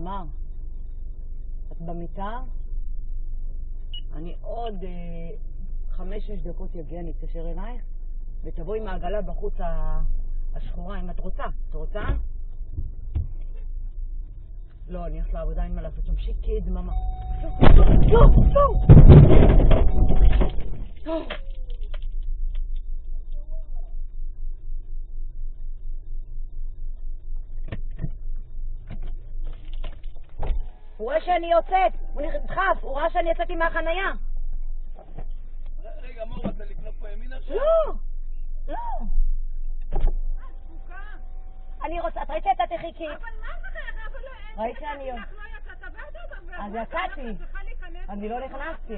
תמר, את במיטה? אני עוד 5-6 דקות יגיע, אני אתקשר אלייך, ותבואי עם העגלה בחוץ השחורה, אם את רוצה. את רוצה? לא, אני הולכת לעבודה, אין מה לעשות שם שקט, דממה. הוא רואה שאני יוצאת, הוא נדחף, הוא רואה שאני יצאתי מהחנייה. רגע, מה, אתה לקנות פה ימינה שם? לא. אני רוצה, את ראית שיצאתי חיכי? אבל מה זה? אבל ראית שאני... לא יצאת, אז יצאתי. אני לא נכנסתי.